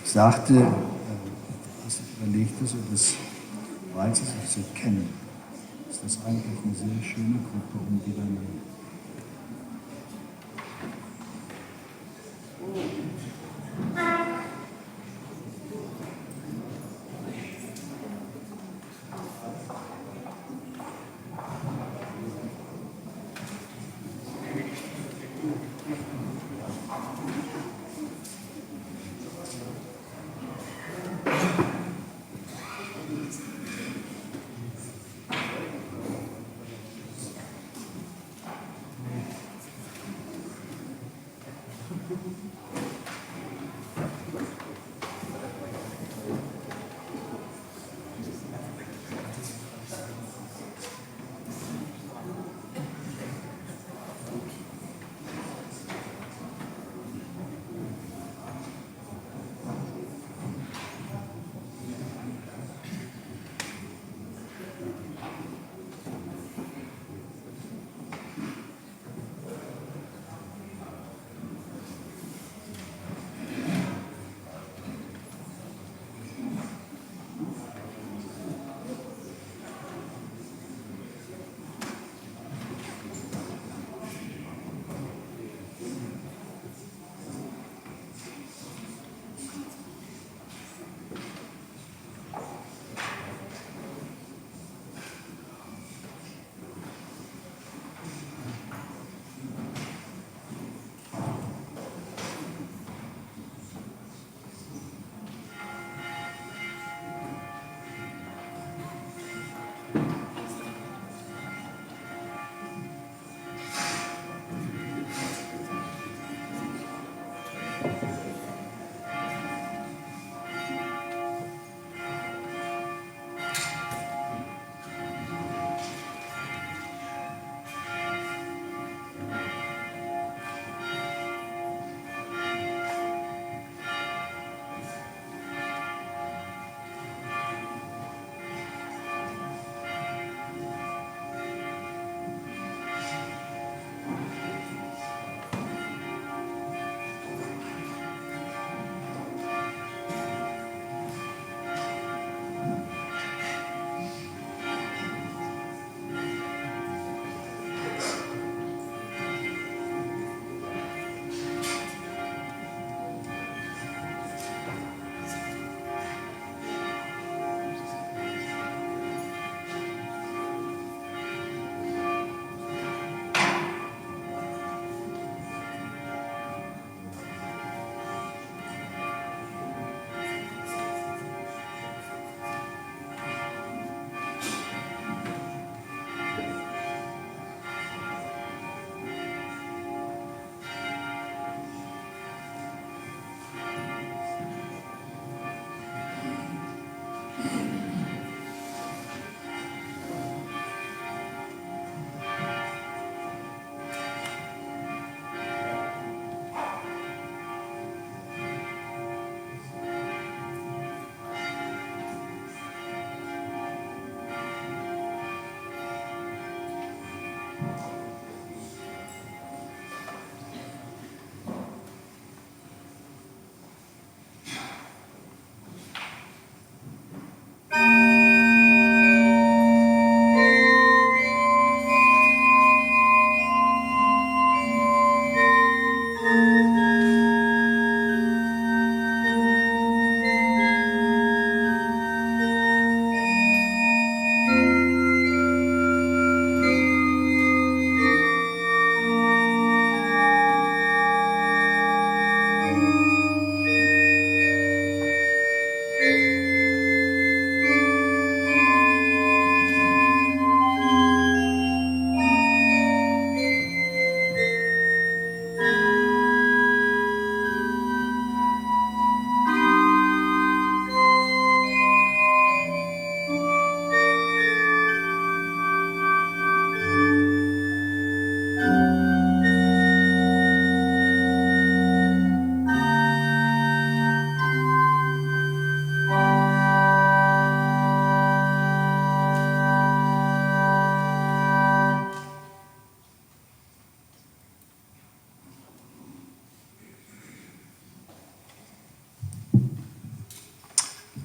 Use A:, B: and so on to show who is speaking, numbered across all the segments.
A: Ich sagte, als ich überlegte, so das, weil sie sich so kennen, ist das eigentlich eine sehr schöne Gruppe, um wieder eine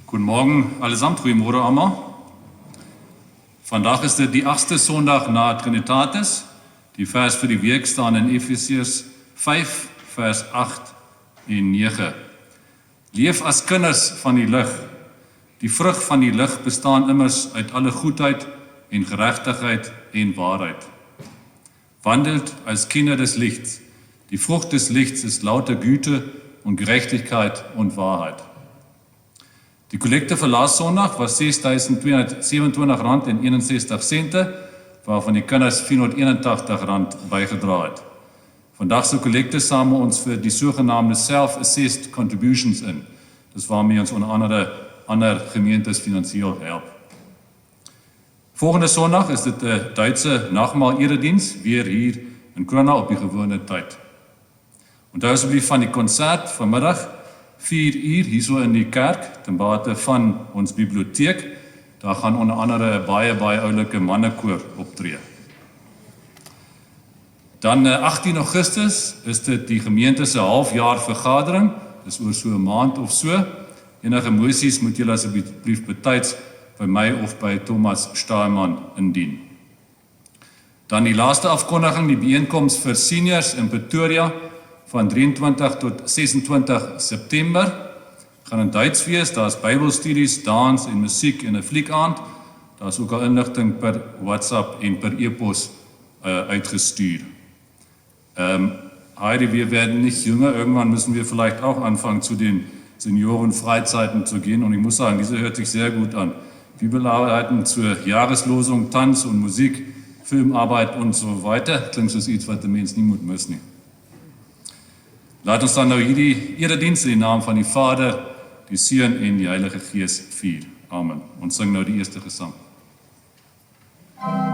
B: Goedemorgen allesamt, goeiemôre almal. Vandag is dit die 8ste Sondag na Trinitatis. Die vers vir die week staan in Efesiërs 5 vers 8 en 9. Leef as kinders van die lig. Die vrug van die lig bestaan immers uit alle goedheid en geregtigheid en waarheid. Wandelt als Kinder des Lichts. Die Frucht des Lichts ist lauter Güte und Gerechtigkeit und Wahrheit. Die kollekte vir laas Sondag was R6.227,61, waarvan die kinders R481 bygedra het. Vandag se kollekte samel ons vir die sogenaamde self-assessed contributions in. Dis waarmee ons onder andere ander gemeentes finansiëel help. Volgende Sondag is dit 'n Duitse nagmaal erediens weer hier in Krona op die gewone tyd. Onthou asseblief van die konsert vanmiddag 4:00 hierso in die kerk ten bate van ons biblioteek. Daar gaan onder andere 'n baie oulike mannekoor optree. Dan 18 Augustus is dit die gemeente se halfjaar vergadering. Dis oor so 'n maand of so. Enige mosies moet julle asseblief betyds by my of by Thomas Stahlmann indien. Dan die laaste afkondiging, die byeenkoms vir seniors in Pretoria van 23 tot 26 September. Gaan in Duits wees, daar is Bybelstudies, dans en musiek en 'n fliekaand. Daar is ook al inligting per WhatsApp en per e-pos uitgestuur. Heidi, wir werden nicht jünger, irgendwann müssen wir vielleicht auch anfangen, zu den Seniorenfreizeiten zu gehen. Und ich muss sagen, diese hört sich sehr gut an. Bibelarbeiten zur Jahreslosung, Tanz und Musik, Filmarbeit und so weiter. Klinkt soos iets wat 'n mens nie moet mis nie. Laat ons dan nou hierdie erediens in die naam van die Vader, die Seun en die Heilige Gees vier. Amen. Ons sing nou die eerste gesang.
C: Amen.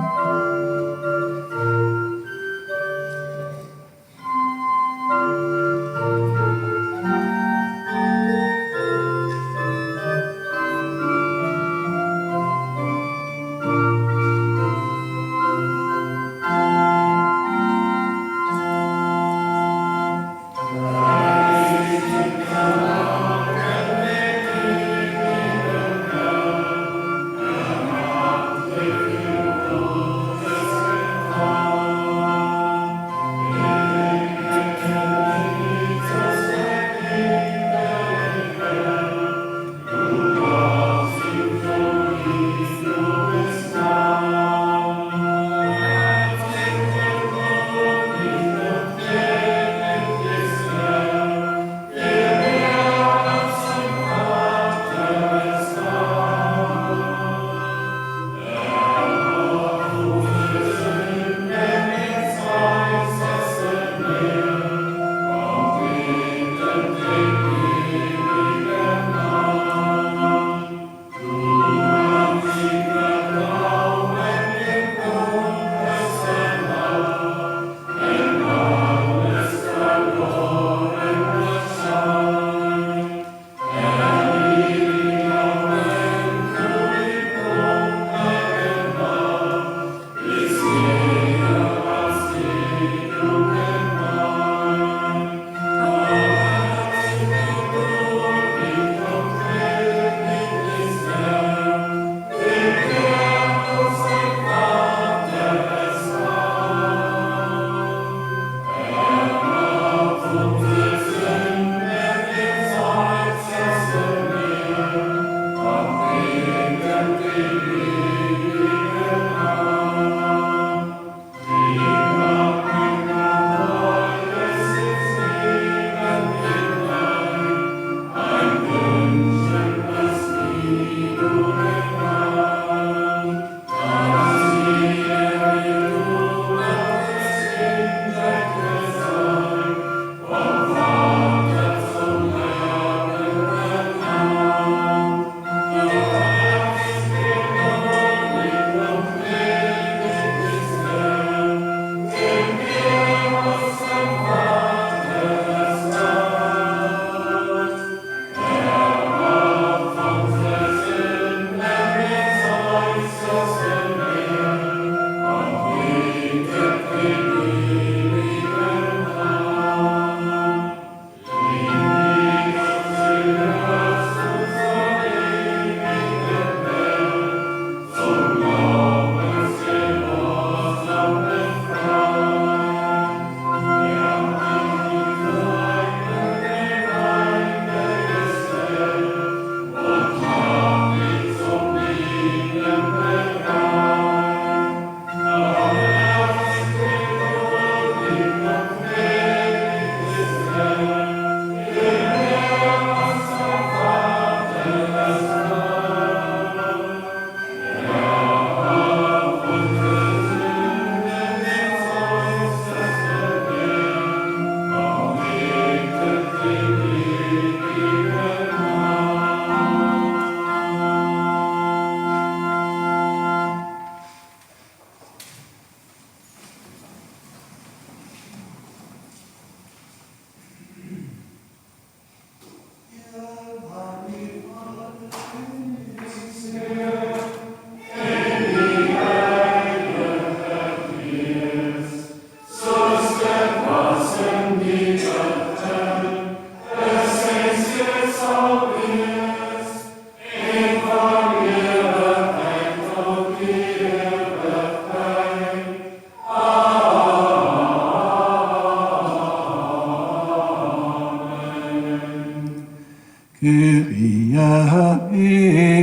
A: Kyrie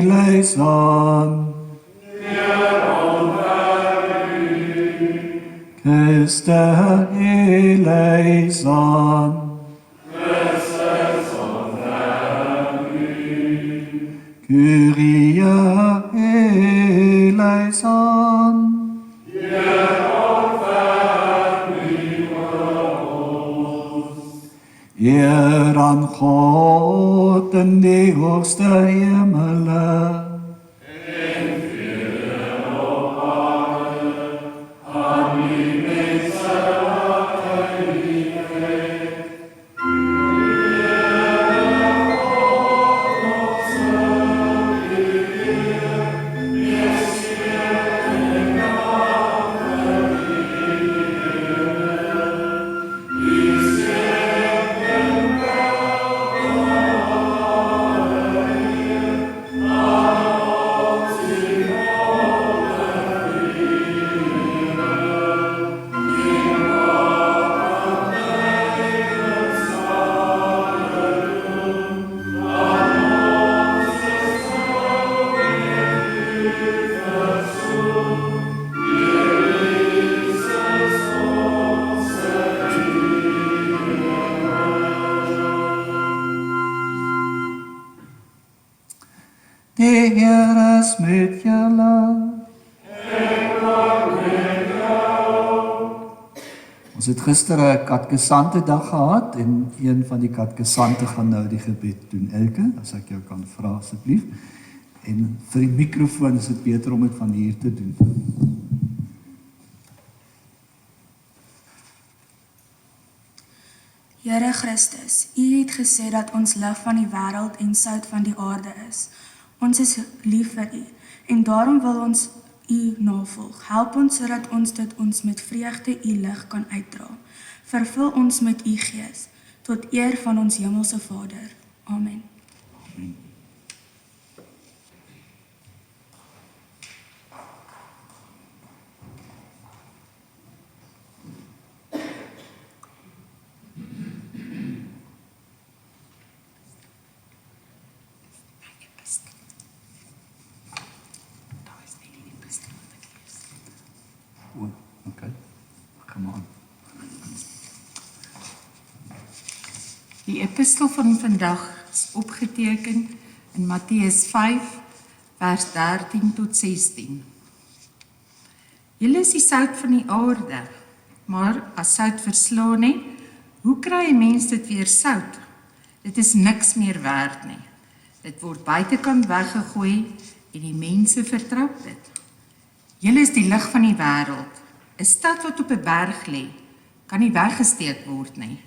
A: eleison. Christe eleison. Kyrie eleison. Eer aan God in die hoogste hemele. Die Heer is met julle. Ons het gister 'n katkesante dag gehad en een van die katkesante gaan nou die gebed doen. Elke, as ek jou kan vra asseblief. En vir die mikrofoon is dit beter om dit van hier te doen.
C: Here Christus, U het gesê dat ons lig van die wêreld en sout van die aarde is. Ons is lief vir U en daarom wil ons U navolg. Help ons sodat ons dit ons met vreugde U lig kan uitdra. Vervul ons met U Gees tot eer van ons hemelse Vader. Amen.
A: Amen. Okay, come on.
D: Die epistel van vandag is opgeteken in Matteus 5, vers 13 tot 16. Julle is die sout van die aarde, maar as sout verslaan het, hoe kry 'n mens dit weer sout? Dit is niks meer werd nie. Dit word buitekant weggegooi en die mense vertrap dit. Julle is die lig van die wêreld. 'n Stad wat op 'n berg lê, kan nie weggesteek word nie.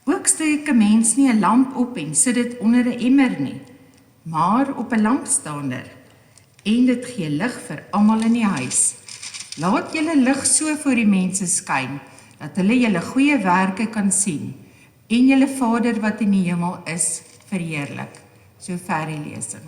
D: Ook steek 'n mens nie 'n lamp op en sit dit onder 'n emmer nie, maar op 'n lampstander, en dit gee lig vir almal in die huis. Laat julle lig so voor die mense skyn, dat hulle julle goeie werke kan sien, en julle Vader wat in die hemel is, verheerlik. Sover die lesing.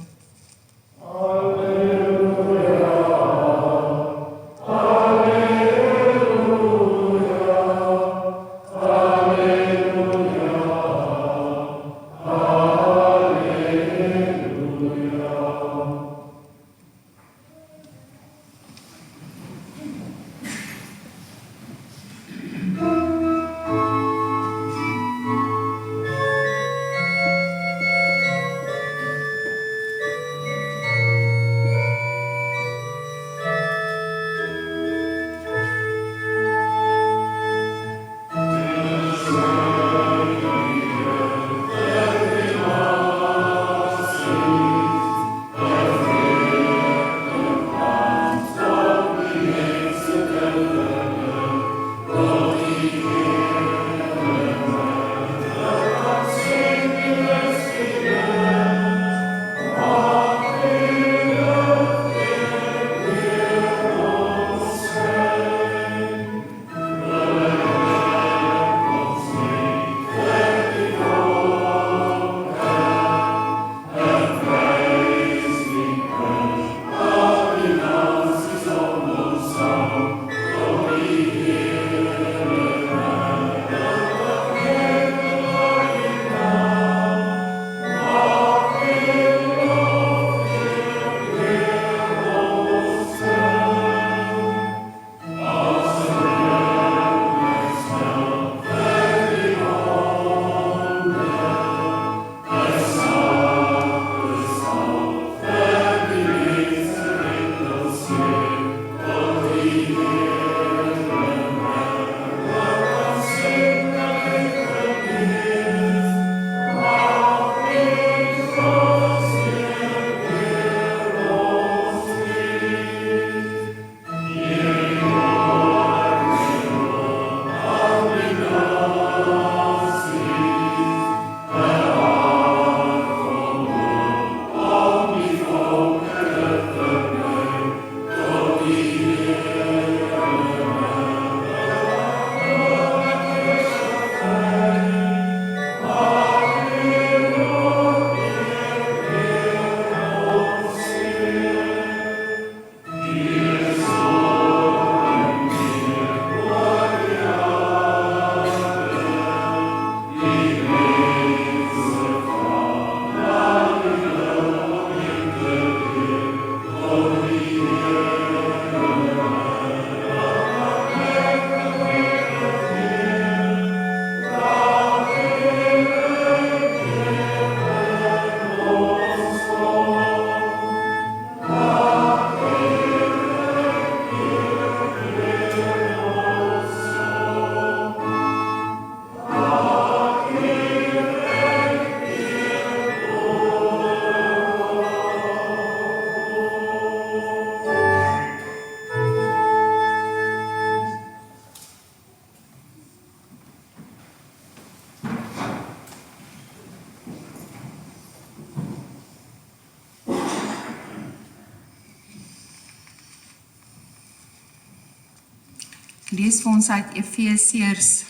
D: lees vir ons uit Efesiërs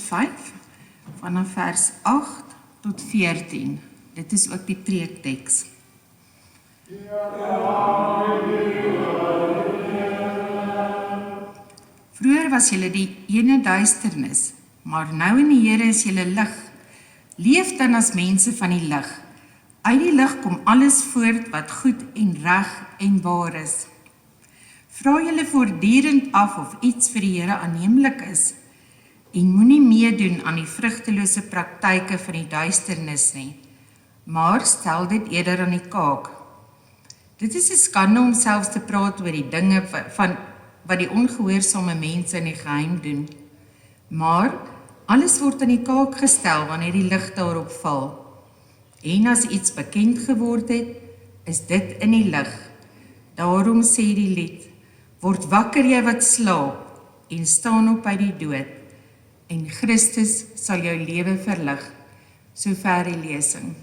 D: 5 vanaf vers 8 tot 14. Dit is ook die preekteks. Vroeër was julle die ene duisternis, maar nou in die Here is julle lig. Leef dan as mense van die lig. Uit die lig kom alles voort wat goed en reg en waar is. Vra julle voortdurend af of iets vir die Here aanneemlik is en moenie meedoen aan die vrugtelose praktyke van die duisternis nie, maar stel dit eerder aan die kaak. Dit is 'n skande om selfs te praat oor die dinge van wat die ongehoorsame mense in die geheim doen. Maar alles word aan die kaak gestel wanneer die lig daarop val. En as iets bekend geword het, is dit in die lig. Daarom sê die lied, word wakker jy wat slaap en staan op uit die dood, en Christus sal jou lewe verlig. Sover die lesing.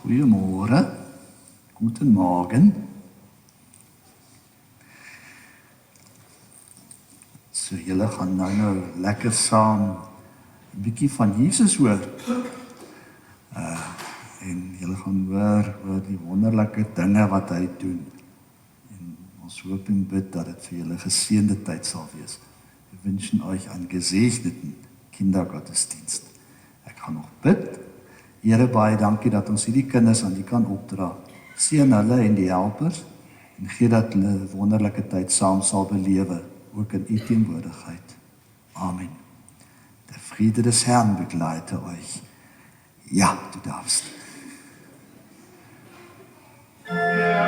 A: Goeiemôre, guten Morgen. So julle gaan nou lekker saam 'n bietjie van Jesus hoor. En julle gaan hoor oor die wonderlike dinge wat hy doen. En ons hoop en bid dat dit vir julle geseënde tyd sal wees. Wir wünschen euch einen gesegneten Kindergottesdienst. Ek gaan nog bid. Here, baie dankie dat ons hierdie kinders aan U kan opdra. Seën hulle en die helpers en gee dat hulle 'n wonderlike tyd saam sal belewe, ook in U teenwoordigheid. Amen. Der Friede des Herrn begleite euch. Ja, du darfst.
E: Amen.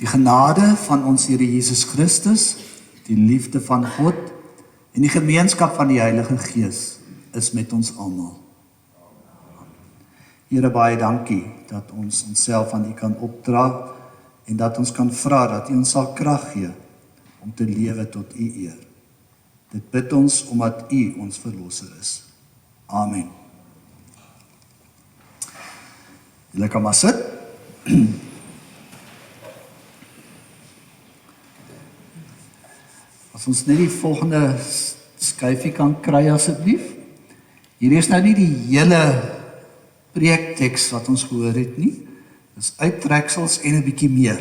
A: Die genade van ons Here Jesus Christus, die liefde van God en die gemeenskap van die Heilige Gees is met ons almal. Here, baie dankie dat ons onsself aan U kan opdra en dat ons kan vra dat U ons sal krag gee om te lewe tot U eer. Dit bid ons omdat U ons verlosser is. Amen. Julle kan maar sit. As ons net die volgende skyfie kan kry asseblief. Hier is nou nie die hele preekteks wat ons gehoor het nie. Dis uittreksels en 'n bietjie meer.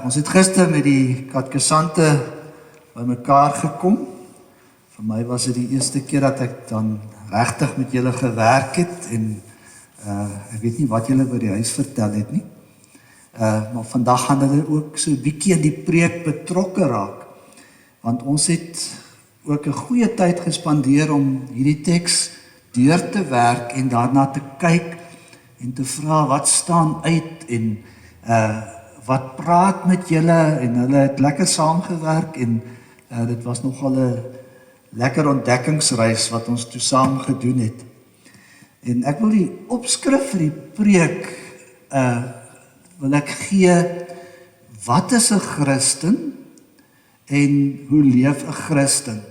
A: Ons het gister met die katkesante bymekaar gekom. Vir my was dit die eerste keer dat ek dan regtig met julle gewerk het en ek weet nie wat julle by die huis vertel het nie. Maar vandag gaan hulle ook so 'n bietjie in die preek betrokke raak. Want ons het ook 'n goeie tyd gespandeer om hierdie teks deur te werk en daarna te kyk en te vra wat staan uit en wat praat met julle en hulle het lekker saamgewerk en dit was nogal 'n lekker ontdekkingsreis wat ons toe saam gedoen het. En ek wil die opskrif vir die preek wil ek gee, wat is 'n Christen en hoe leef 'n Christen?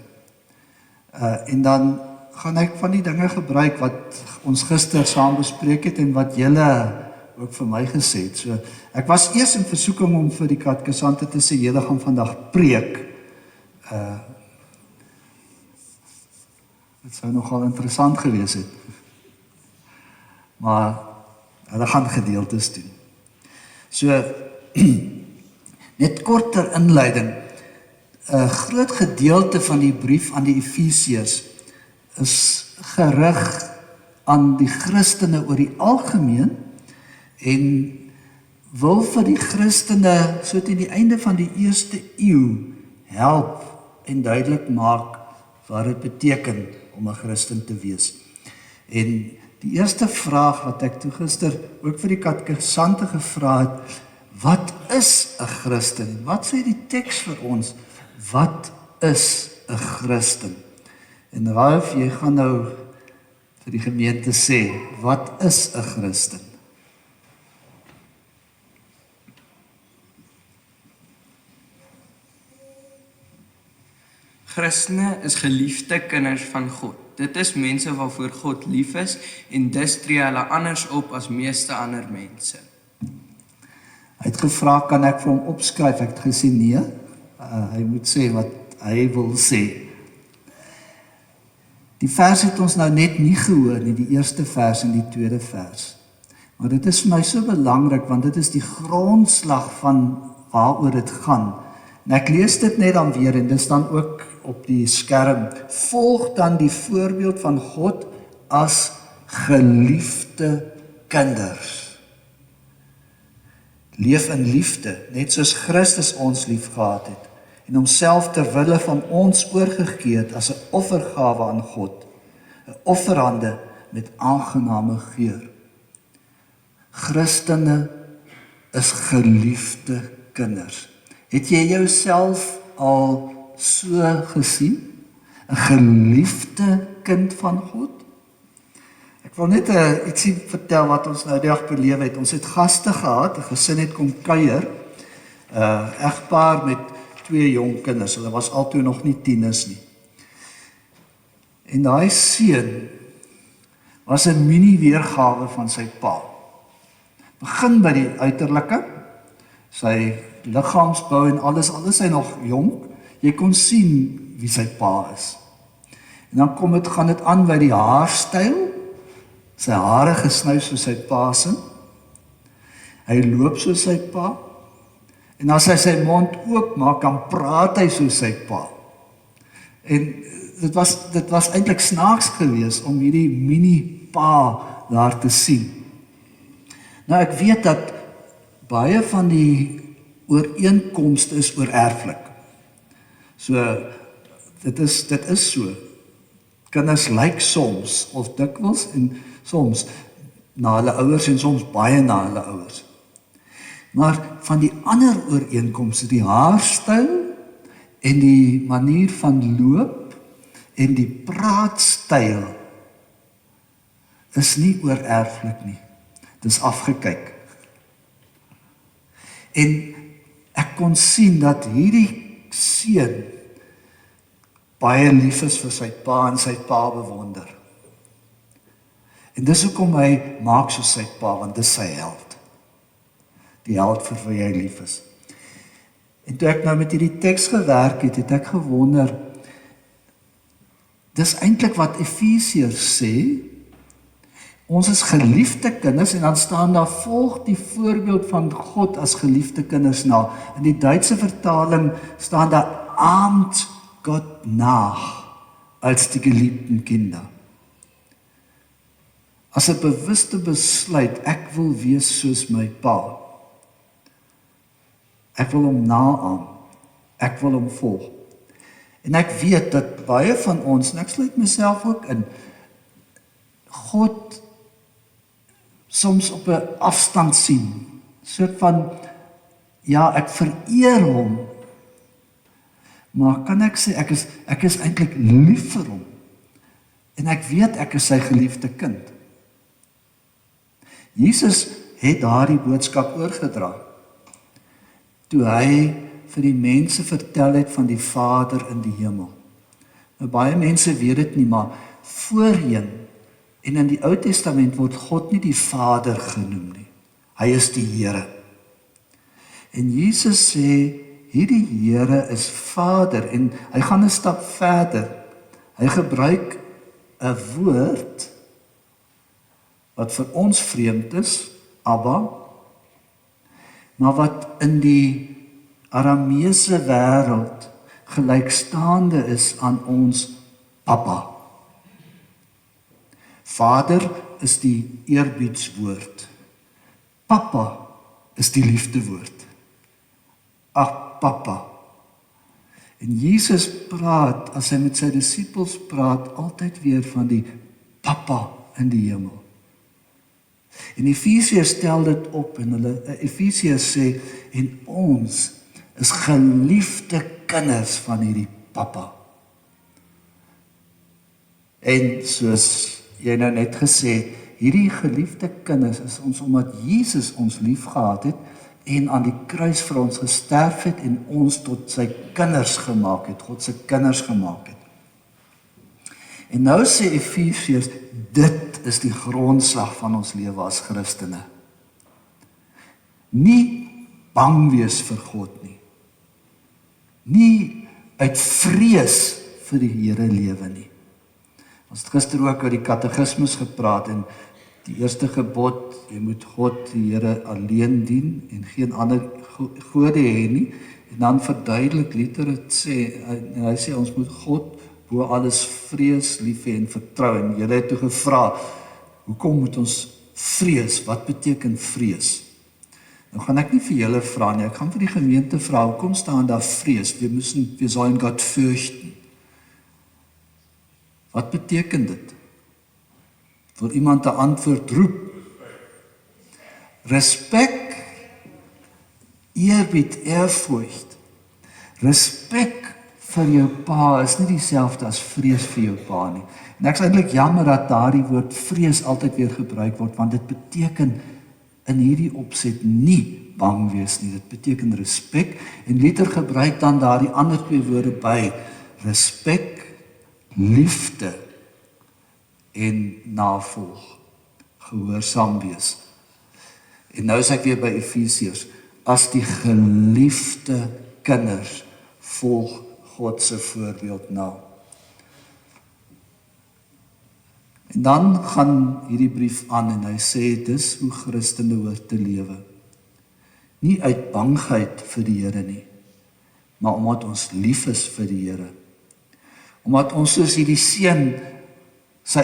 A: En dan gaan ek van die dinge gebruik wat ons gister saam bespreek het en wat julle ook vir my gesê het. So ek was eers in versoeking om vir die katkesante te sê julle gaan vandag preek. Dit sou nogal interessant gewees het. Maar hulle gaan gedeeltes doen. So net korter inleiding. 'n Groot gedeelte van die brief aan die Efesiërs is gerig aan die Christene oor die algemeen en wil vir die Christene so teen die einde van die 1ste eeu help en duidelik maak wat dit beteken om 'n Christen te wees. En die eerste vraag wat ek toe gister ook vir die katkesante gevra het, wat is 'n Christen? Wat sê die teks vir ons? Wat is 'n Christen? En Ralf, jy gaan nou vir die gemeente sê, wat is 'n Christen?
E: Christene is geliefde kinders van God. Dit is mense waarvoor God lief is en dus tree hulle anders op as meeste ander mense.
A: Hy het gevra, kan ek vir hom opskryf? Ek het gesê nee, hy moet sê wat hy wil sê. Die vers het ons nou net nie gehoor nie, die eerste vers en die tweede vers. Maar dit is vir my so belangrik, want dit is die grondslag van waaroor dit gaan. En ek lees dit net dan weer, en dit staan ook op die skerm. Volg dan die voorbeeld van God as geliefde kinders. Leef in liefde, net soos Christus ons lief gehad het, en homself ter wille van ons oorgegee het as 'n offergawe aan God, 'n offerande met aangename geur. Christene is geliefde kinders. Het jy jouself al so gesien? 'n Geliefde kind van God? Ek wil net ietsie vertel wat ons nou die dag beleef het. Ons het gaste gehad, 'n gesin het kom kuier, egpaar met 2 jong kinders. Hulle was altoe nog nie tieners nie. En daai seun was 'n mini weergawe van sy pa. Begin by die uiterlike, sy liggaamsbou en alles is hy nog jonk. Jy kon sien wie sy pa is. En dan gaan dit aan by die haarstyl. Sy hare gesny soos sy pa se. Hy loop soos sy pa. En as hy sy mond oopmaak, dan praat hy soos sy pa. En dit was eintlik snaaks geweest om hierdie mini pa daar te sien. Nou ek weet dat baie van die ooreenkomste is oorerflik. So dit is so. Kinders lyk soms of dikwels en soms na hulle ouers en soms baie na hulle ouers. Maar van die ander ooreenkomste, die haarstyl en die manier van loop en die praatstyl is nie oorerflik nie. Dis afgekyk. En ek kon sien dat hierdie seun baie lief is vir sy pa en sy pa bewonder. En dis hoekom hy maak soos sy pa, want dis sy held. Die held vir wie hy lief is. En toe ek nou met hierdie teks gewerk het, het ek gewonder, dis eintlik wat Efesiërs sê, ons is geliefde kinders, en dan staan daar, volg die voorbeeld van God as geliefde kinders na. In die Duitse vertaling staan daar, ahmt Gott nach, als die geliebten Kinder. As 'n bewuste besluit, ek wil wees soos my pa. Ek wil hom naam, ek wil hom volg. En ek weet dat baie van ons, en ek sluit myself ook in, God soms op 'n afstand sien, soort van, ja, ek vereer hom, maar kan ek sê, ek is eintlik lief vir hom, en ek weet ek is sy geliefde kind. Jesus het daardie boodskap oorgedra, toe hy vir die mense vertel het van die Vader in die hemel. Nou baie mense weet dit nie, maar voorheen, en in die Ou Testament word God nie die Vader genoem nie. Hy is die Here. En Jesus sê, hierdie Here is Vader, en hy gaan 'n stap verder. Hy gebruik 'n woord wat vir ons vreemd is, Abba, maar wat in die Arameese wêreld gelykstaande is aan ons Papa. Vader is die eerbiedswoord. Papa is die liefdewoord. Ag, Papa. En Jesus praat, as hy met sy disippels praat, altyd weer van die Papa in die hemel. En Efesiërs stel dit op, en Efesiërs sê, en ons is geliefde kinders van hierdie Papa. En soos jy nou net gesê, hierdie geliefde kinders is ons omdat Jesus ons lief gehad het en aan die kruis vir ons gesterf het en ons tot sy kinders gemaak het, God se kinders gemaak het. En nou sê Efesiërs, dit is die grondslag van ons lewe as Christene. Nie bang wees vir God nie. Nie uit vrees vir die Here lewe nie. Ons het gister ook oor die katekismes gepraat en die eerste gebod, jy moet God die Here alleen dien en geen ander gode hê nie. En dan verduidelik Luther dit sê, en hy sê ons moet God bo alles vrees, lief hê en vertrou. En julle het toe gevra, hoekom moet ons vrees? Wat beteken vrees? Nou gaan ek nie vir julle vra nie, ek gaan vir die gemeente vra, hoekom staan daar vrees? Wir sollen Gott fürchten. Wat beteken dit? Wil iemand 'n antwoord roep? Respek, eerbied, ehrfurcht. Respek vir jou pa is nie dieselfde as vrees vir jou pa nie. En ek is eintlik jammer dat daardie woord vrees altyd weer gebruik word, want dit beteken in hierdie opset nie bang wees nie, dit beteken respek, en Luther gebruik dan daardie ander twee woorde by, respek, liefde en navolg, gehoorsaam wees. En nou is ek weer by Efesiërs, as die geliefde kinders volg God se voorbeeld na. En dan gaan hierdie brief aan en hy sê, dis hoe Christene hoort te lewe. Nie uit bangheid vir die Here nie, maar omdat ons lief is vir die Here. Omdat ons soos hierdie seun,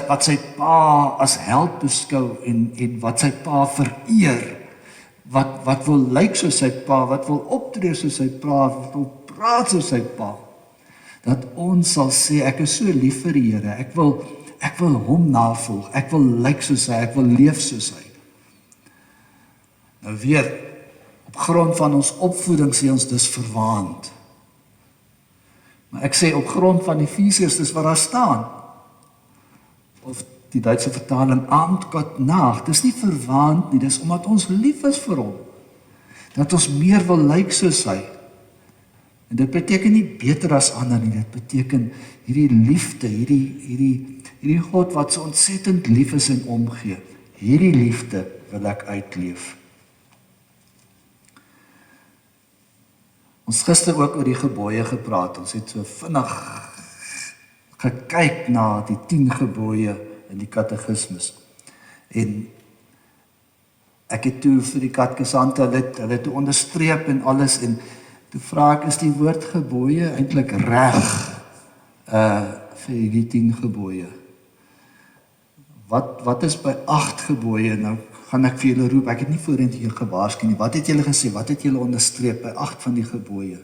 A: wat sy pa as held beskou en wat sy pa vereer, wat wil lyk soos sy pa, wat wil optree soos sy pa, wat wil praat soos sy pa, dat ons sal sê, ek is so lief vir die Here, ek wil hom navolg, ek wil lyk soos hy, ek wil leef soos hy. Nou weer, Op grond van ons opvoeding sê ons dis verwaand. Maar ek sê op grond van Efesiërs dis wat daar staan. Of die Duitse vertaling ahmt Gott nach. Dis nie verwaand nie, dis omdat ons lief is vir hom. Dat ons meer wil lyk soos hy. En dit beteken nie beter as ander nie, dit beteken hierdie liefde, hierdie God wat so ontsettend lief is en omgee. Hierdie liefde wil ek uitleef. Ons gister ook oor die gebooie gepraat. Ons het so vinnig gekyk na die 10 gebooie in die katekismus. En ek het toe vir die katekisante hulle toe onderstreep en alles en toe vra ek, is die woord gebooie eintlik reg vir die 10 gebooie? Wat is by 8 gebooie? Nou gaan ek vir julle roep, ek het nie voorheen hier gewaarsku nie. Wat het julle gesê? Wat het julle onderstreep by 8 van die gebooie?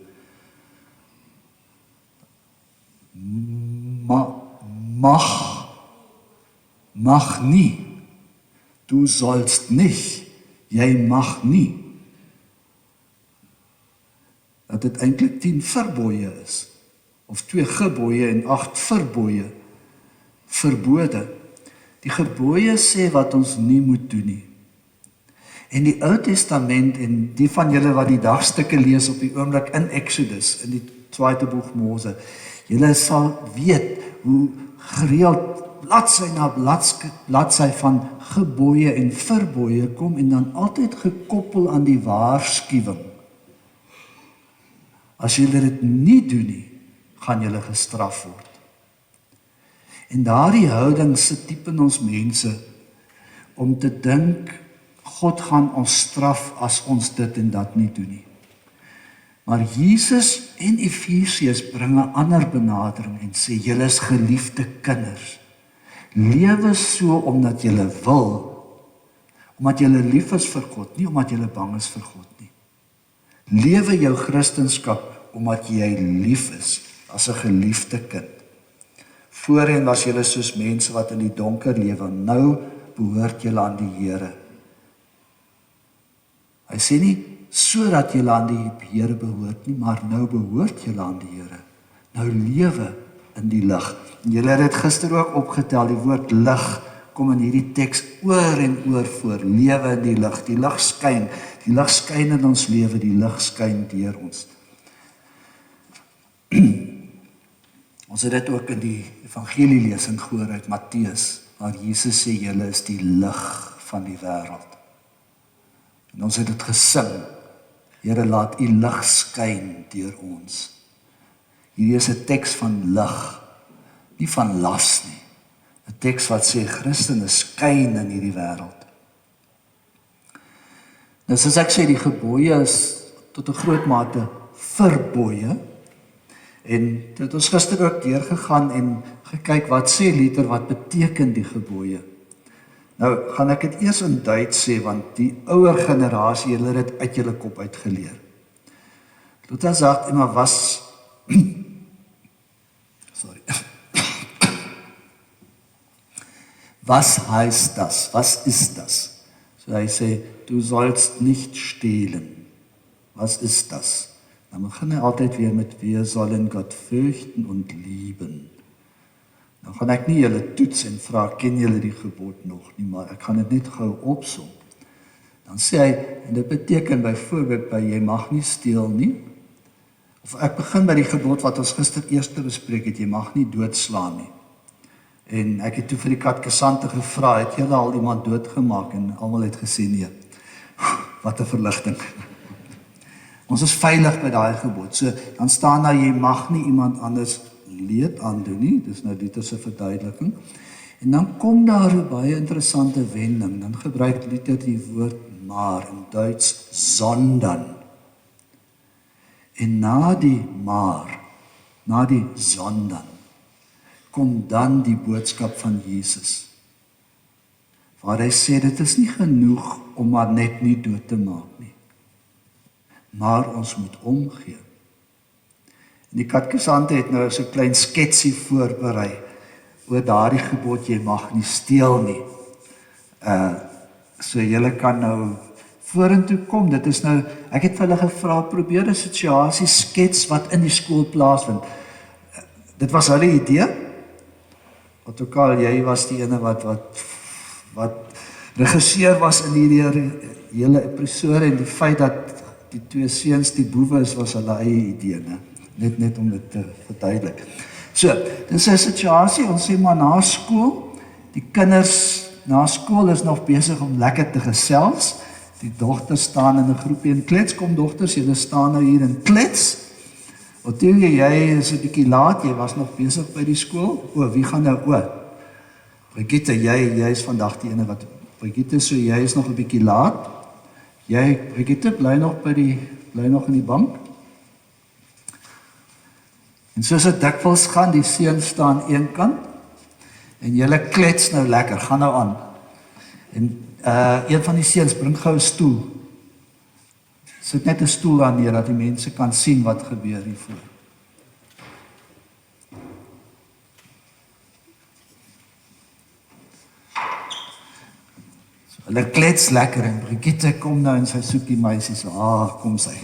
A: Mag nie. Du sollst nicht. Jy mag nie. Dat dit eintlik 10 verbooie is. Of 2 gebooie en 8 verbooie. Verbode. Die gebooie sê wat ons nie moet doen nie. En die Ou Testament en die van julle wat die dagstukke lees op die oomblik in Exodus, in die tweede boek Mose, julle sal weet hoe gereeld bladsy na bladsy van gebooie en verbooie kom en dan altyd gekoppel aan die waarskuwing. As julle dit nie doen nie, gaan julle gestraf word. En daardie houding sit diep in ons mense om te dink God gaan ons straf as ons dit en dat nie doen nie. Maar Jesus en Efesiërs bring 'n ander benadering en sê julle is geliefde kinders. Lewe so omdat julle wil, omdat julle lief is vir God, nie omdat julle bang is vir God nie. Lewe jou Christendom omdat jy lief is as 'n geliefde kind. Voorheen was julle soos mense wat in die donker lewe, nou behoort julle aan die Here. Hy sê nie sodat julle aan die Here behoort nie, maar nou behoort julle aan die Here. Nou lewe in die lig. En julle het dit gister ook opgetel, die woord lig kom in hierdie teks oor en oor voor. Lewe in die lig. Die lig skyn in ons lewe, die lig skyn deur ons. Ons het dit ook in die evangelielesing gehoor uit Matteus, waar Jesus sê julle is die lig van die wêreld. En ons het dit gesing. Here, laat u lig skyn deur ons. Hierdie is 'n teks van lig, nie van las nie. 'n Teks wat sê Christene skyn in hierdie wêreld. Nou soos ek sê, die gebooie is tot 'n groot mate verbooie. En dit het ons gister ook deurgegaan en gekyk wat sê Luther, wat beteken die gebooie. Nou gaan ek dit eers in Duits sê, want die ouer generasie hulle het dit uit julle kop uitgeleer. Luther sagt immer, was was heißt das? Was ist das? So hy sê, du sollst nicht stehlen. Was ist das? Dan begin hy altyd weer met, wir sollen Gott fürchten und lieben. Dan gaan ek nie julle toets en vra, ken julle die gebod nog nie, maar ek gaan dit net gou opsom. Dan sê hy, en dit beteken byvoorbeeld by, jy mag nie steel nie, of ek begin by die gebod wat ons gister eers bespreek het, jy mag nie doodslaan nie. En ek het toe vir die katekisante gevra, het julle al iemand doodgemaak, en almal het gesê nee. Wat 'n verligting. Ons is veilig by daai gebod. So dan staan daar, jy mag nie iemand anders leed aandoen nie. Dis nou Luther se verduideliking. En dan kom daar 'n baie interessante wending. Dan gebruik Luther die woord maar in Duits sondern. En na die maar, na die sondern, kom dan die boodskap van Jesus. Waar hy sê dit is nie genoeg om maar net nie dood te maak nie. Maar ons moet omgee. En die katekisante het nou so 'n klein sketsie voorberei oor daardie gebod, jy mag nie steel nie. So julle kan nou vorentoe kom. Dit is nou, ek het vir hulle gevra, probeer 'n situasie skets wat in die skool plaasvind. Dit was hulle idee. Wat ook al, jy was die ene wat regisseur was in hierdie hele episode, en die feit dat die twee seuns die boewe is, was hulle eie idee, né? Net om dit te verduidelik. So, dis 'n situasie, ons sê maar na skool, die kinders na skool is nog besig om lekker te gesels. Die dogters staan in 'n groepie en klets, kom dogters, julle staan nou hier en klets. Otelia, jy is 'n bietjie laat, jy was nog besig by die skool. O, wie gaan nou Brigitte, jy is vandag die ene wat Brigitte, so jy is nog 'n bietjie laat. Jy, Brigitte, bly nog in die bank. En soos dit dikwels gaan, die seun staan een kant en julle klets nou lekker, gaan nou aan. En een van die seuns bring gou 'n stoel. Sit net 'n stoel aan neer dat die mense kan sien wat gebeur hiervoor. So, hulle klets lekker en Brigitte kom nou en sy soek die meisie so, kom sy.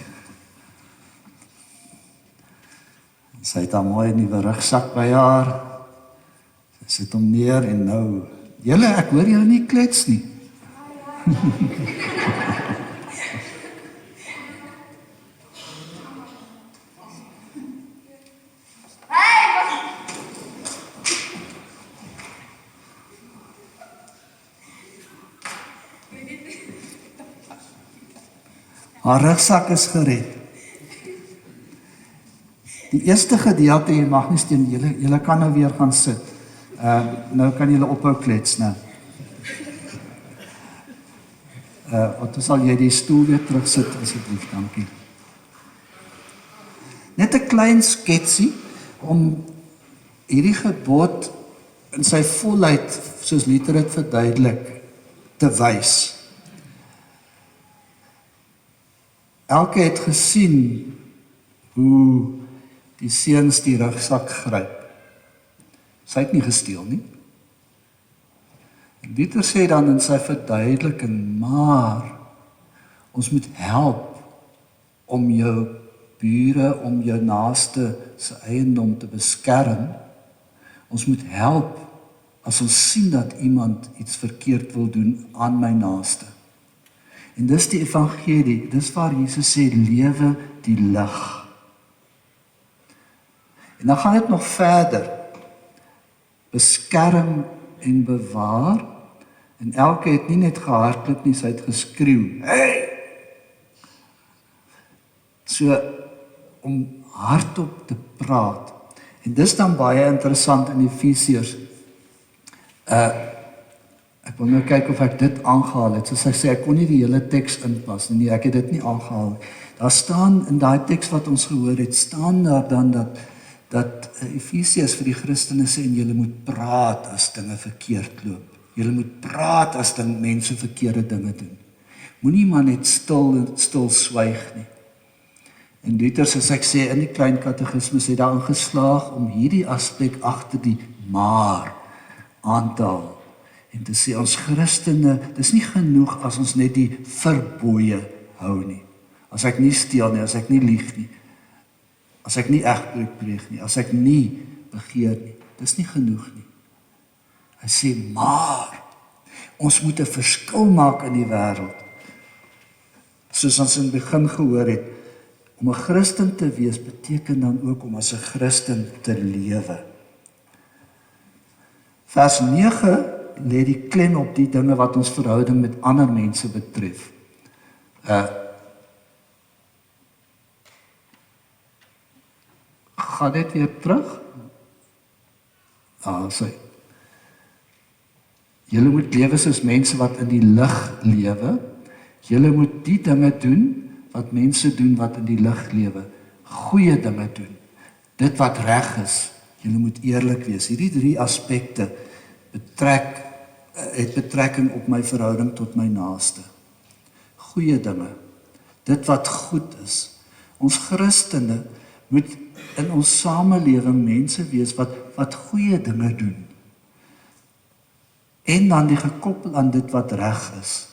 A: En sy het haar mooi nuwe rugsak by haar. Sy sit hom neer en nou, ek hoor julle nie klets nie. Haar rugsak is gered. Die eerste gedeelte, jy mag nie steen, julle kan nou weer gaan sit. Nou kan julle ophou klets, né? Wat sal jy die stoel weer terugsit, asseblief, dankie. Net 'n klein sketsie om hierdie gebod in sy volheid, soos Luther dit verduidelik, te wys. Elke het gesien hoe die seuns die rugsak gryp. Sy het nie gesteel nie. En Luther sê dan in sy verduideliking, maar ons moet help om jou bure, om jou naaste se eiendom te beskerm. Ons moet help as ons sien dat iemand iets verkeerd wil doen aan my naaste. En dis die evangelie, dis waar Jesus sê, lewe die lig. En dan gaan dit nog verder. Beskerm en bewaar. En elke het nie net gehardloop nie, sy het geskreeu. Hey! So, om hardop te praat. En dis dan baie interessant in Efesiërs. Ek wil nou kyk of ek dit aangehaal het. Soos ek sê, ek kon nie die hele teks inpas nie, ek het dit nie aangehaal. Daar staan in daai teks wat ons gehoor het, staan daar dan dat Efesiërs vir die Christene sê, en julle moet praat as dinge verkeerd loop. Julle moet praat as mense verkeerde dinge doen. Moenie maar net stil swyg nie. En Luther, soos ek sê, in die klein katekismes het daarin geslaag om hierdie aspek agter die maar aan te haal. En te sê, ons Christene, dis nie genoeg as ons net die verbooie hou nie. As ek nie steel nie, as ek nie lieg nie, as ek nie egbreek pleeg nie, as ek nie begeer nie, dis nie genoeg nie. Hy sê, maar, ons moet 'n verskil maak in die wêreld. Soos ons in die begin gehoor het, om 'n Christen te wees, beteken dan ook om as 'n Christen te lewe. Vers 9 lê die klem op die dinge wat ons verhouding met ander mense betref. Gaan dit weer terug? Sê. Julle moet lewe soos mense wat in die lig lewe. Julle moet die dinge doen wat mense doen wat in die lig lewe. Goeie dinge doen. Dit wat reg is. Julle moet eerlik wees. Hierdie 3 aspekte het betrekking op my verhouding tot my naaste. Goeie dinge. Dit wat goed is. Ons Christene moet in ons samelewing mense wees wat goeie dinge doen. En dan die gekoppel aan dit wat reg is.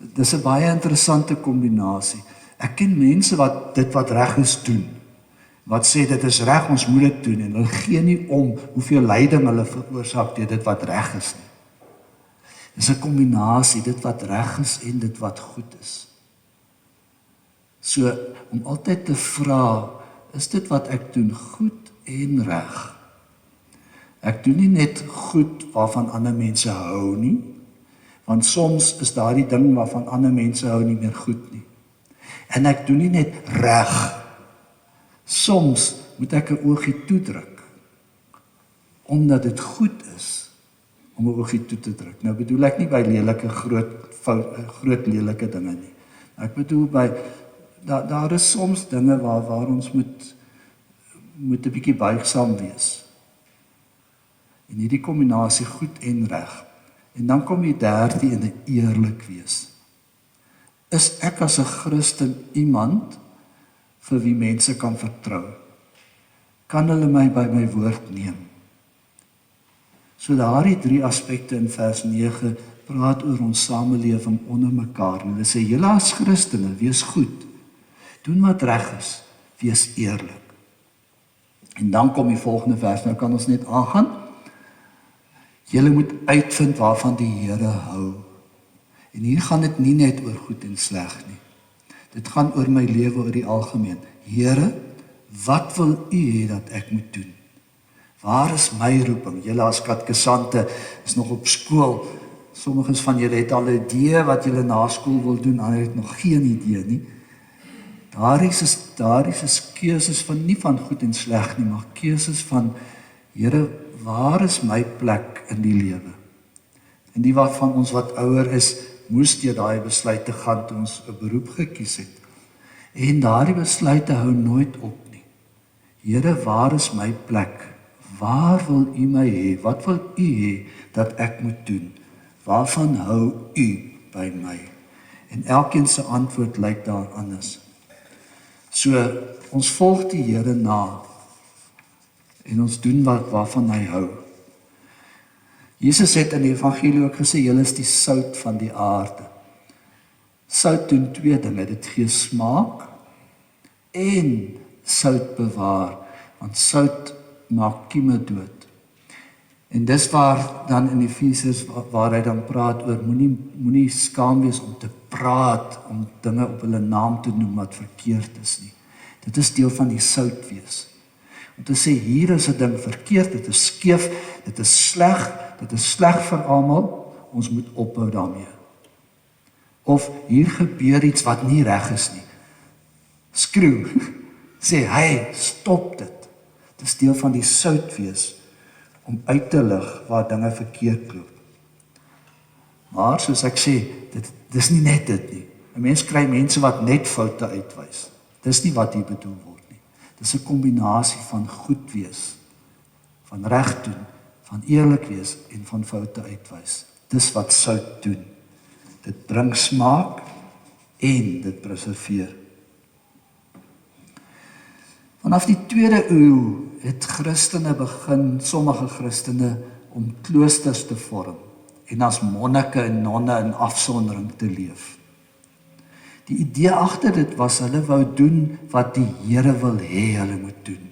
A: Dis 'n baie interessante kombinasie. Ek ken mense wat dit wat reg is doen. Wat sê dit is reg, ons moet dit doen en hulle gee nie om hoeveel lyding hulle veroorsaak deur dit wat reg is nie. Dis 'n kombinasie, dit wat reg is en dit wat goed is. So om altyd te vra, is dit wat ek doen goed en reg? Ek doen nie net goed waarvan ander mense hou nie, want soms is daardie ding waarvan ander mense hou nie meer goed nie. En ek doen nie net reg. Soms moet ek 'n oogie toedruk, omdat dit goed is om 'n oogie toe te druk. Nou bedoel ek nie by lelike groot lelike dinge nie. Ek bedoel by daar is soms dinge waar ons moet 'n bietjie buigsaam wees. En hierdie kombinasie goed en reg. En dan kom die derde in 'n eerlik wees. Is ek as 'n Christen iemand vir wie mense kan vertrou? Kan hulle my by my woord neem? So daardie 3 aspekte in vers 9 praat oor ons samelewing onder mekaar. En hulle sê, julle as Christene, wees goed. Doen wat reg is. Wees eerlik. En dan kom die volgende vers, nou kan ons net aangaan. Julle moet uitvind waarvan die Here hou. En hier gaan dit nie net oor goed en sleg nie. Dit gaan oor my lewe oor die algemeen. Here, wat wil U hê dat ek moet doen? Waar is my roeping? Julle as katkesante is nog op skool. Sommiges van julle het al 'n idee wat julle na skool wil doen, ander het nog geen idee nie. Daar is keuses van nie van goed en sleg nie, maar keuses van Here, waar is my plek in die lewe? En die wat van ons wat ouer is, moes deur daai besluite gaan toe ons 'n beroep gekies het. En daardie besluite hou nooit op nie. Here, waar is my plek? Waar wil U my hê? Wat wil U hê dat ek moet doen? Waarvan hou U by my? En elkeen se antwoord lyk daar anders. So, ons volg die Here na en ons doen waarvan hy hou. Jesus het in die evangelie ook gesê, julle is die sout van die aarde. Sout doen 2 dinge, dit gee smaak en sout bewaar, want sout maak kieme dood. En dis waar dan in Efesiërs waar hy dan praat oor moenie skaam wees om te praat, om dinge op hulle naam te noem wat verkeerd is nie. Dit is deel van die sout wees. Om te sê hier is 'n ding verkeerd, dit is skeef, dit is sleg vir almal, ons moet ophou daarmee. Of hier gebeur iets wat nie reg is nie. Skreeu, sê hey, stop dit. Dit is deel van die sout wees om uit te lig waar dinge verkeerd loop. Maar soos ek sê, dis nie net dit nie. 'n Mens kry mense wat net foute uitwys. Dis nie wat hier bedoel word nie. Dis 'n kombinasie van goed wees, van reg doen, van eerlik wees en van foute uitwys. Dis wat sout doen. Dit bring smaak en dit preserveer. Vanaf die 2de eeu het Christene begin, sommige Christene, om kloosters te vorm en as monnike en nonne in afsondering te leef. Die idee agter dit was, hulle wou doen wat die Here wil hê hulle moet doen.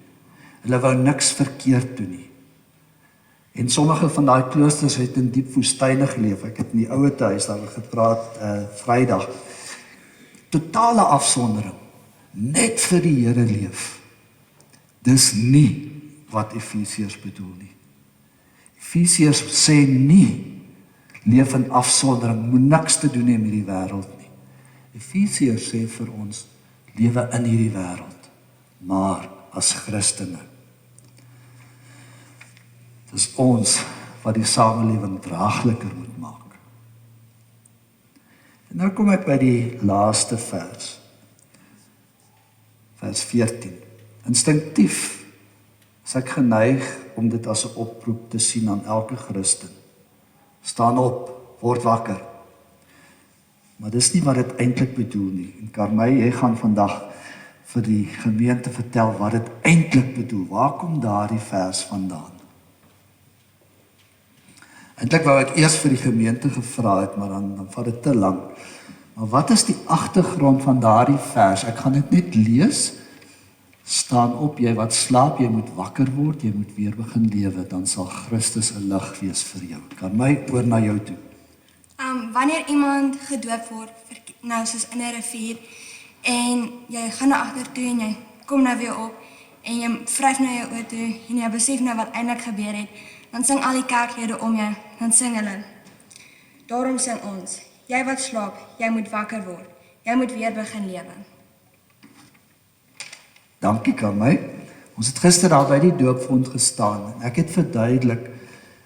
A: Hulle wou niks verkeerd doen nie. En sommige van daai kloosters het in diep woestyne geleef. Ek het in die ouete huis daaroor gepraat Vrydag. Totale afsondering, net vir die Here leef. Dis nie wat Efesiërs bedoel nie. Efesiërs sê nie, leef in afsondering, moet niks te doen hê met die wêreld nie. Efesiërs sê vir ons, lewe in hierdie wêreld, maar as Christene. Dis ons wat die samelewing draagliker moet maak. En nou kom ek by die laaste vers. Vers 14. Instinktief is ek geneig om dit as 'n oproep te sien aan elke Christen. Staan op, word wakker. Maar dis nie wat dit eintlik bedoel nie. En Karmey, jy gaan vandag vir die gemeente vertel wat dit eintlik bedoel. Waar kom daardie vers vandaan? Eintlik wou ek eers vir die gemeente gevra het, maar dan vat dit te lank. Maar wat is die agtergrond van daardie vers? Ek gaan dit net lees. Staan op, jy wat slaap, jy moet wakker word, jy moet weer begin lewe, dan sal Christus 'n lig wees vir jou. Kan my oor na jou toe.
F: Wanneer iemand gedoop word, nou soos in 'n rivier, en jy gaan na agter toe en jy kom nou weer op, en jy vryf na jou oë toe, en jy besef nou wat eintlik gebeur het, dan sing al die kerklede om jou, dan sing hulle. Daarom sing ons, jy wat slaap, jy moet wakker word, jy moet weer begin lewe.
A: Dankie Karmay. Ons het gister daar by die doopvond gestaan en ek het verduidelik,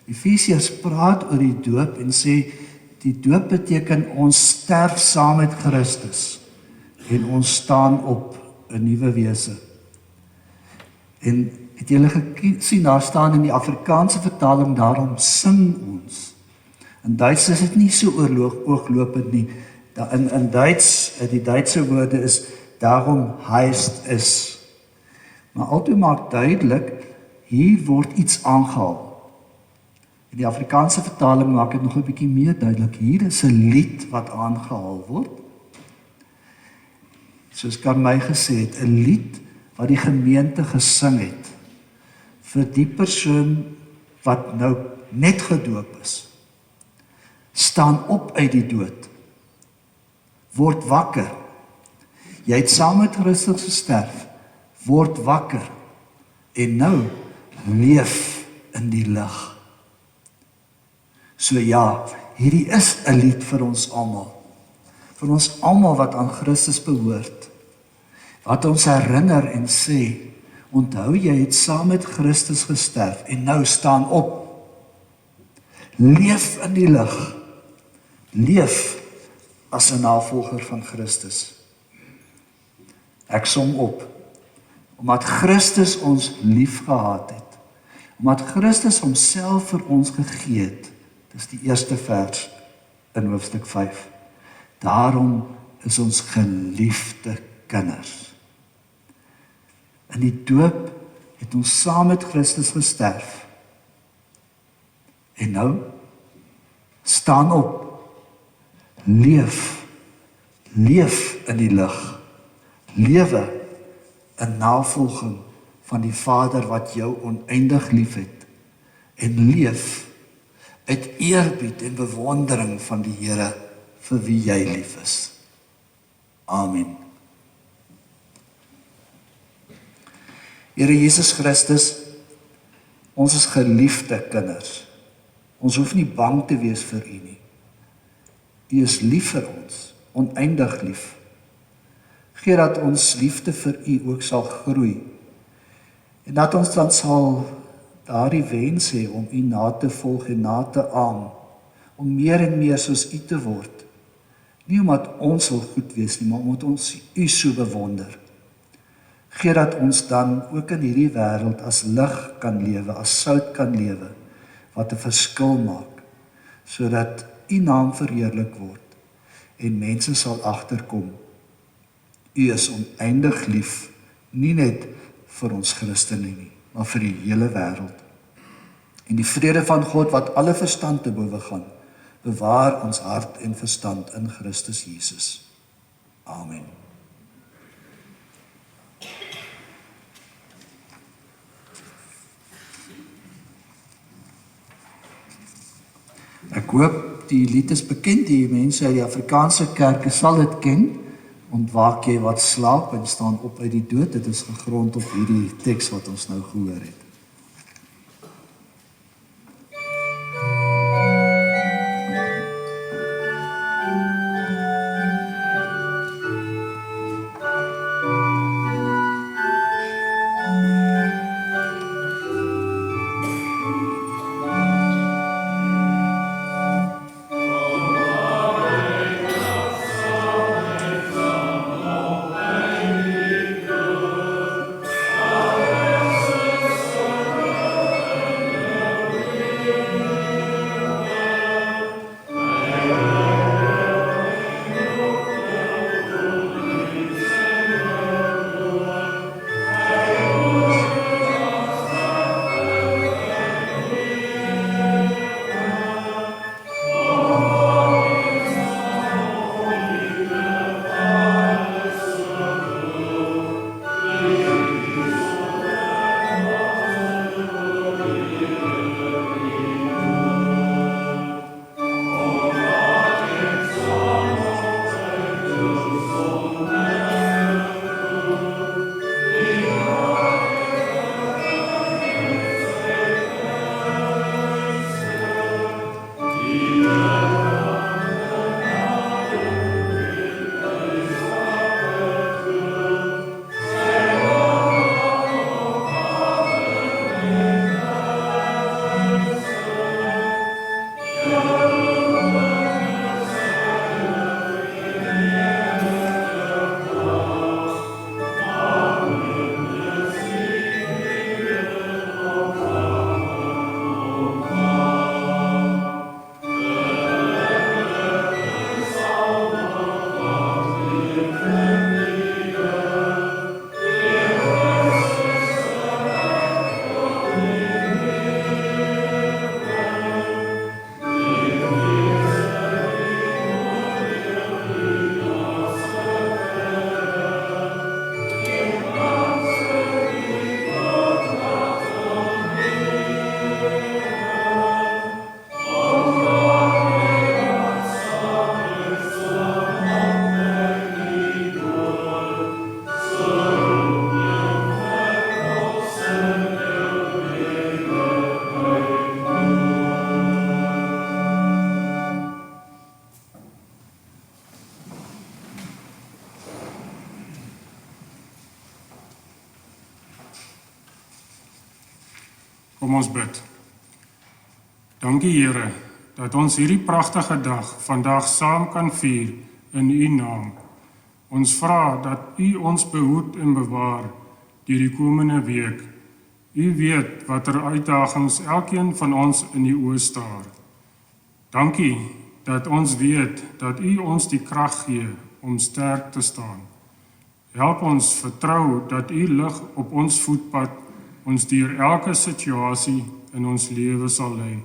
A: Efesiërs praat oor die doop en sê, die doop beteken ons sterf saam met Christus en ons staan op 'n nuwe wese. En het julle gesien, daar staan in die Afrikaanse vertaling, daarom sing ons. In Duits is dit nie so ooglopend nie. In Duits, die Duitse woorde is, daarom heißt es. Maar altyd maak duidelik, hier word iets aangehaal. In die Afrikaanse vertaling maak dit nog 'n bietjie meer duidelik. Hier is 'n lied wat aangehaal word. Soos Karmay gesê het, 'n lied wat die gemeente gesing het vir die persoon wat nou net gedoop is. Staan op uit die dood. Word wakker. Jy het saam met Christus gesterf. Word wakker. En nou leef in die lig. So ja, hierdie is 'n lied vir ons almal. Vir ons almal wat aan Christus behoort. Wat ons herinner en sê, onthou jy het saam met Christus gesterf en nou staan op. Leef in die lig. Leef as 'n navolger van Christus. Ek som op. Omdat Christus ons liefgehad het. Omdat Christus homself vir ons gegee het. Dis die eerste vers in hoofstuk 5. Daarom is ons geliefde kinders. In die doop het ons saam met Christus gesterf. En nou staan op. Leef in die lig. Lewe in navolging van die Vader wat jou oneindig liefhet. En leef uit eerbied en bewondering van die Here vir wie jy lief is. Amen. Here Jesus Christus, ons is geliefde kinders. Ons hoef nie bang te wees vir U nie. U is lief vir ons, oneindig lief. Gee dat ons liefde vir U ook sal groei. En dat ons dan sal daardie wens hê om U na te volg en na te aam, om meer en meer soos U te word. Nie omdat ons wil goed wees nie, maar omdat ons U so bewonder. Gee dat ons dan ook in hierdie wêreld as lig kan lewe, as sout kan lewe, wat 'n verskil maak, sodat U naam verheerlik word en mense sal agterkom. U is oneindig lief, nie net vir ons Christene nie, maar vir die hele wêreld. En die vrede van God wat alle verstand te bowe gaan, bewaar ons hart en verstand in Christus Jesus. Amen. Ek hoop die lied is bekend, die mense uit die Afrikaanse kerke sal dit ken. Ontwaak jy wat slaap en staan op uit die dood. Dit is gegrond op hierdie teks wat ons nou gehoor het.
G: Kom ons bid. Dankie Here dat ons hierdie pragtige dag vandag saam kan vier in U naam. Ons vra dat U ons behoed en bewaar deur die komende week. U weet watter uitdagings elkeen van ons in die oë staar. Dankie dat ons weet dat U ons die krag gee om sterk te staan. Help ons vertrou dat U lig op ons voetpad ons deur elke situasie in ons lewe sal lei.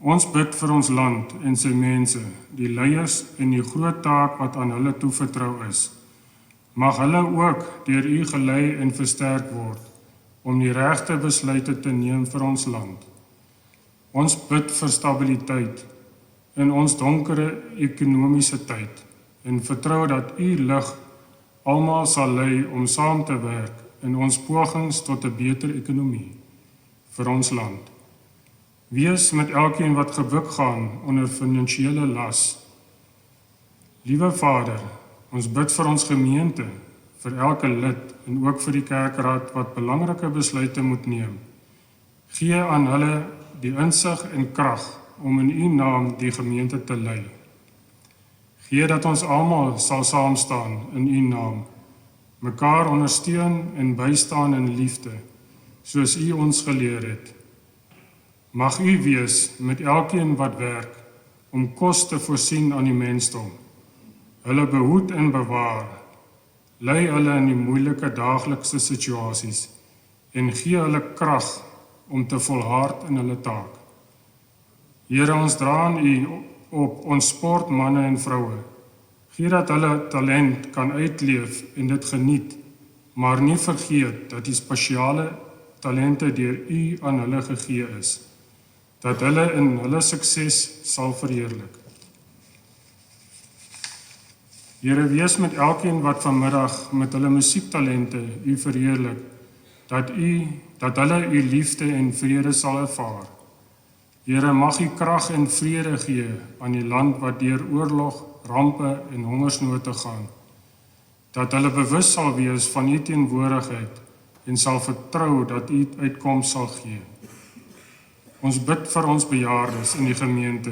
G: Ons bid vir ons land en sy mense, die leiers en die groot taak wat aan hulle toevertrou is. Mag hulle ook deur U gelei en versterk word om die regte besluite te neem vir ons land. Ons bid vir stabiliteit in ons donkere ekonomiese tyd en vertrou dat U lig almal sal lei om saam te werk in ons pogings tot 'n beter ekonomie vir ons land. Wees met elkeen wat gebuk gaan onder finansiële las. Liewe Vader, ons bid vir ons gemeente, vir elke lid en ook vir die kerkraad wat belangrike besluite moet neem. Gee aan hulle die insig en krag om in U naam die gemeente te lei. Gee dat ons almal sal saam staan in U naam, mekaar ondersteun en bystaan in liefde, soos U ons geleer het. Mag U wees met elkeen wat werk om kos te voorsien aan die mensdom. Hulle behoed en bewaar, lei hulle in die moeilike daaglikse situasies en gee hulle krag om te volhard in hulle taak. Here, ons dra aan U op ons sportmanne en vroue. Gee dat hulle talent kan uitleef en dit geniet, maar nie vergeet dat die spesiale talente deur U aan hulle gegee is, dat hulle in hulle sukses sal verheerlik. Here, wees met elkeen wat vanmiddag met hulle musiektalente U verheerlik, dat hulle U liefde en vrede sal ervaar. Here, mag U krag en vrede gee aan die land wat deur oorlog, rampe en hongersnote gaan, dat hulle bewus sal wees van U teenwoordigheid en sal vertrou dat U uitkoms sal gee. Ons bid vir ons bejaardes in die gemeente,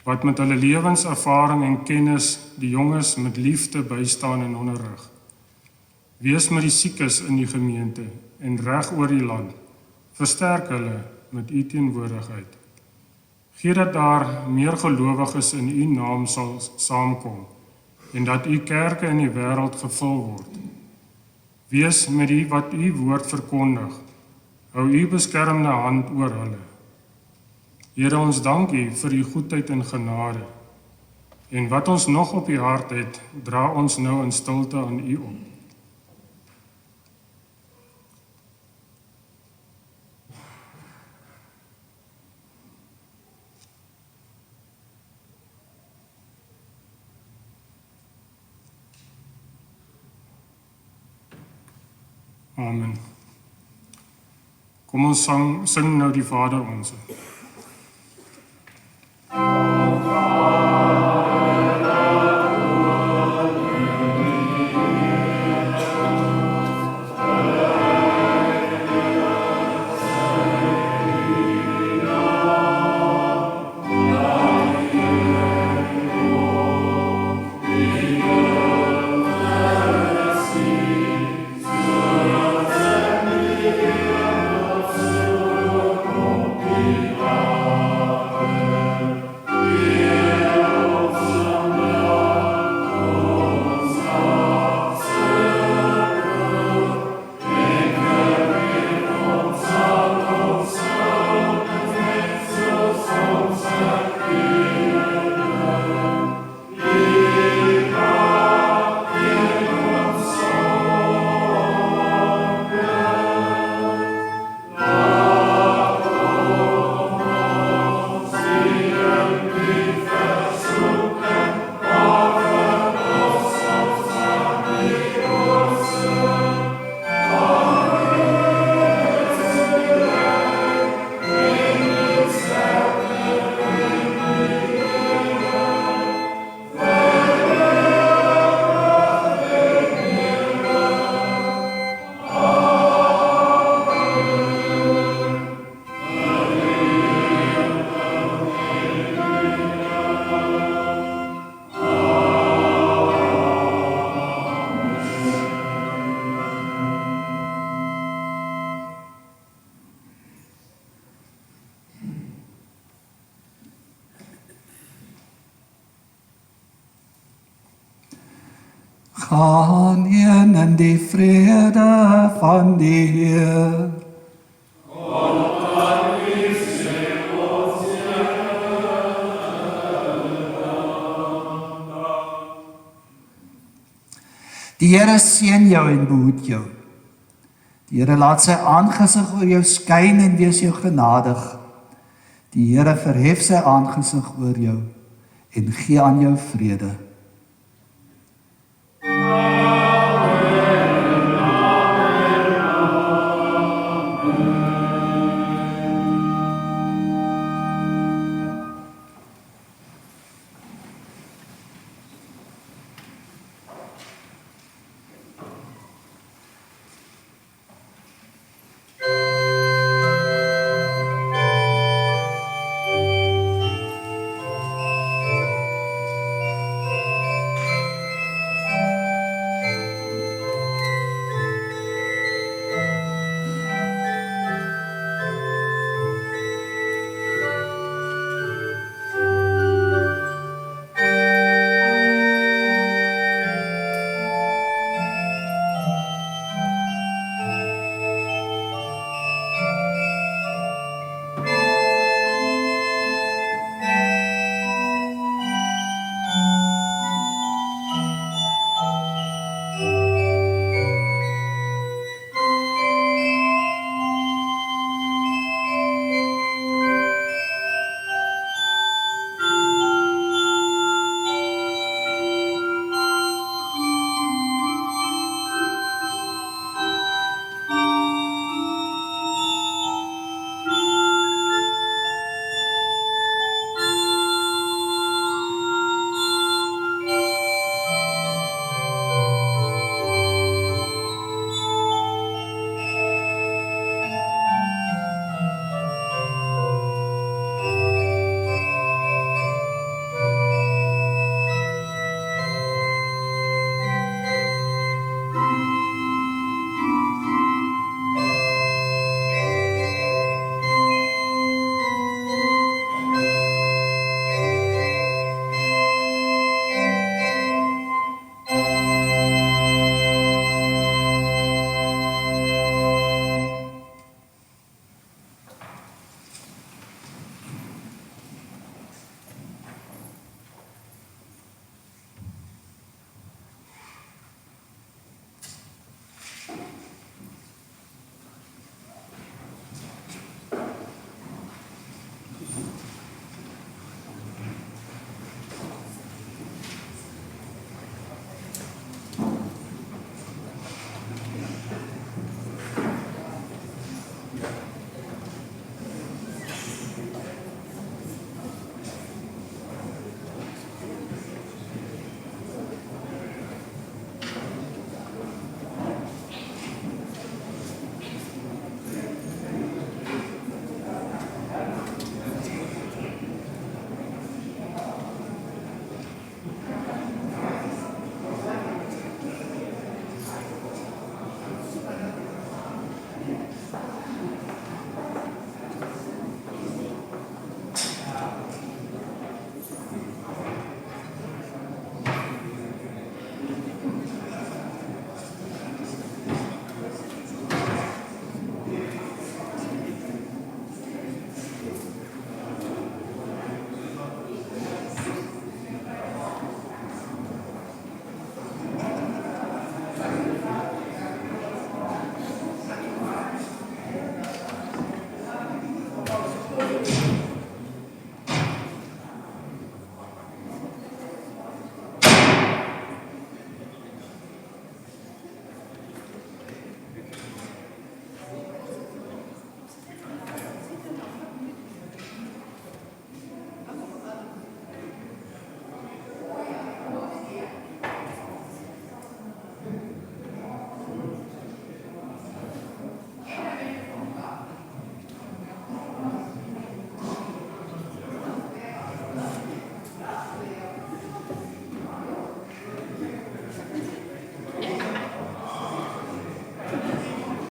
G: wat met hulle lewenservaring en kennis die jonges met liefde bystaan en onderrig. Wees met die siekes in die gemeente en reg oor die land. Versterk hulle met U teenwoordigheid. Gee dat daar meer gelowiges in U naam sal saamkom en dat U kerke in die wêreld gevul word. Wees met die wat U woord verkondig. Hou U beskermende hand oor hulle. Here, ons dank U vir U goedheid en genade. En wat ons nog op die hart het, dra ons nou in stilte aan U op. Amen. Kom ons sing nou die Vader Onse.
H: Viva
A: Gaan in die vrede van die Heer. Die Here seën jou en behoed jou. Die Here laat sy aangesig oor jou skyn en wees jou genadig. Die Here verhef sy aangesig oor jou en gee aan jou vrede. Amen.